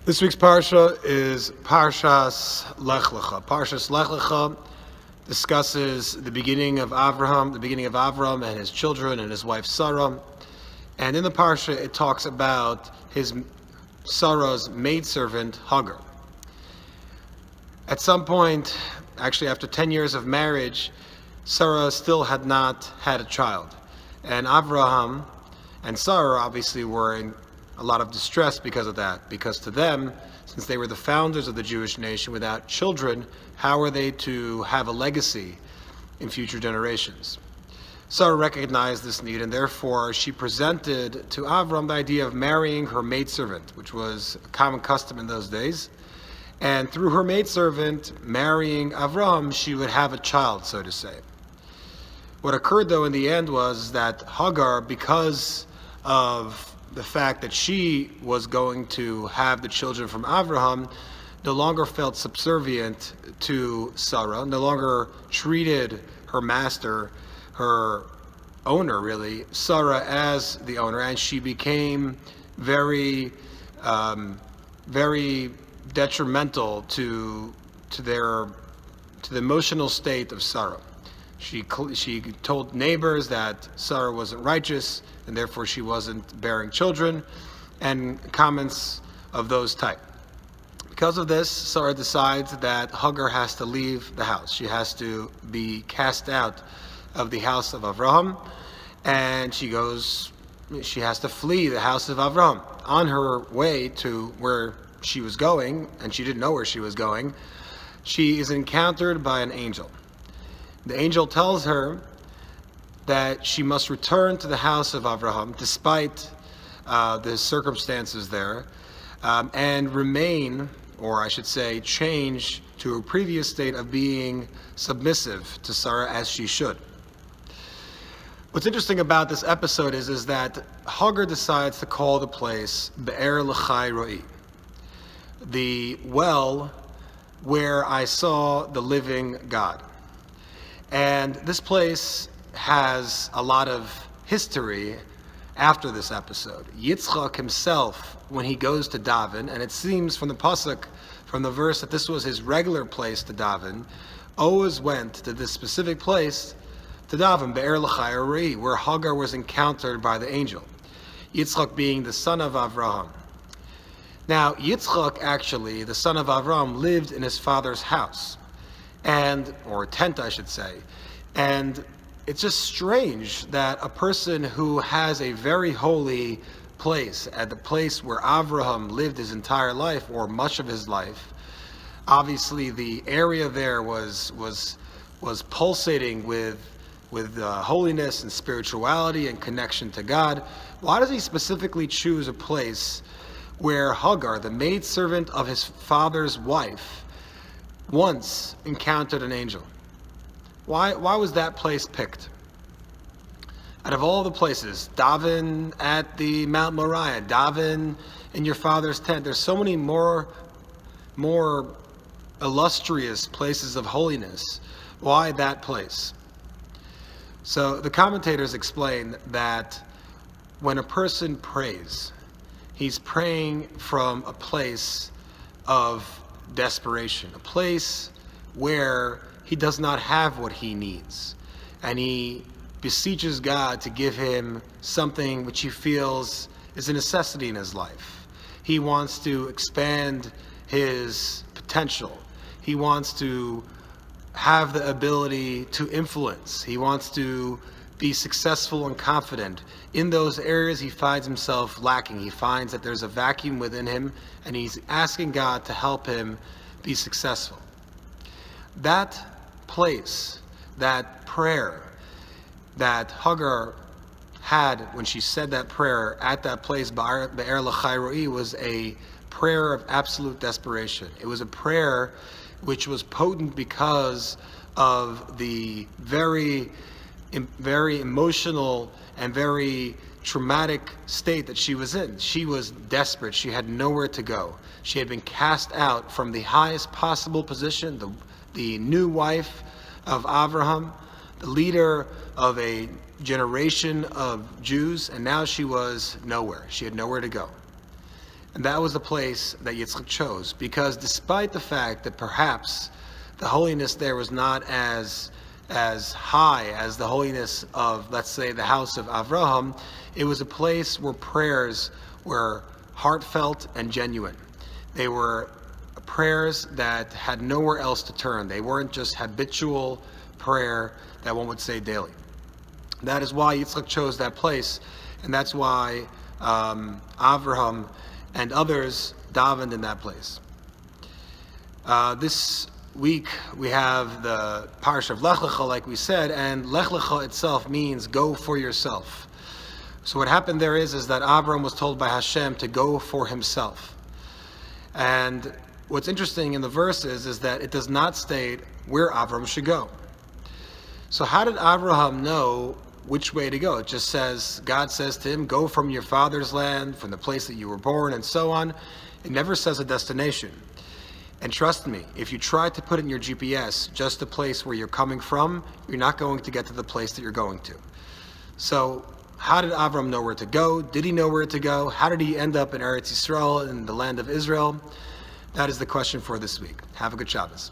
This week's Parsha is Parshas Lecha. Parshas Lecha discusses the beginning of Avram and his children and his wife Sarah. And in the Parsha it talks about Sarah's maidservant Hagar. At some point, actually after 10 years of marriage, Sarah still had not had a child. And Abraham and Sarah obviously were in a lot of distress because of that, because to them, since they were the founders of the Jewish nation, without children, how are they to have a legacy in future generations? Sarah recognized this need, and therefore she presented to Avram the idea of marrying her maidservant, which was a common custom in those days. And through her maidservant marrying Avram, she would have a child, so to say. What occurred, though, in the end was that Hagar, because of the fact that she was going to have the children from Abraham, no longer felt subservient to Sarah, no longer treated her master, her owner really, Sarah, as the owner, and she became very detrimental to the emotional state of Sarah. She told neighbors that Sarah wasn't righteous and therefore she wasn't bearing children, and comments of those type. Because of this, Sarah decides that Hagar has to leave the house. She has to be cast out of the house of Avraham, and she has to flee the house of Avraham. On her way to where she was going, and she didn't know where she was going, she is encountered by an angel. The angel tells her that she must return to the house of Avraham despite the circumstances there, and remain, or I should say change to her previous state of being submissive to Sarah as she should. What's interesting about this episode is that Hagar decides to call the place Lecha3, the well where I saw the living God. And this place has a lot of history after this episode. Yitzchak himself, when he goes to daven, and it seems from the pasuk, from the verse, that this was his regular place to daven, always went to this specific place to daven, Lecha3, where Hagar was encountered by the angel. Yitzchak being the son of Avraham. Now, Yitzchak, actually, the son of Avraham, lived in his father's house, or tent, I should say. And it's just strange that a person who has a very holy place, at the place where Avraham lived his entire life, or much of his life, obviously the area there was pulsating with holiness and spirituality and connection to God. Why does he specifically choose a place where Hagar, the maidservant of his father's wife, once encountered an angel? Why was that place picked? Out of all the places, daven at the Mount Moriah, daven in your father's tent. There's so many more illustrious places of holiness. Why that place? So the commentators explain that when a person prays, he's praying from a place of desperation, a place where he does not have what he needs, and he beseeches God to give him something which he feels is a necessity in his life. He wants to expand his potential. He wants to have the ability to influence. He wants to be successful and confident. In those areas he finds himself lacking. He finds that there's a vacuum within him, and he's asking God to help him be successful. That place, that prayer that Hagar had when she said that prayer at that place, Lecha3, was a prayer of absolute desperation. It was a prayer which was potent because of the very emotional and very traumatic state that she was in. She was desperate. She had nowhere to go. She had been cast out from the highest possible position, the new wife of Avraham, the leader of a generation of Jews, and now she was nowhere. She had nowhere to go. And that was the place that Yitzchak chose, because despite the fact that perhaps the holiness there was not as high as the holiness of, let's say, the house of Avraham, it was a place where prayers were heartfelt and genuine. They were prayers that had nowhere else to turn. They weren't just habitual prayer that one would say daily. That is why Yitzchak chose that place, and that's why Avraham and others davened in that place. This week we have the Parshas of Lecha3, like we said, and Lecha3 itself means go for yourself. So what happened there is that Avram was told by Hashem to go for himself. And what's interesting in the verses is that it does not state where Avram should go. So how did Abraham know which way to go? It just says, God says to him, go from your father's land, from the place that you were born, and so on. It never says a destination. And trust me, if you try to put in your GPS just the place where you're coming from, you're not going to get to the place that you're going to. So how did Avram know where to go? Did he know where to go? How did he end up in Eretz Yisrael, in the land of Israel? That is the question for this week. Have a good Shabbos.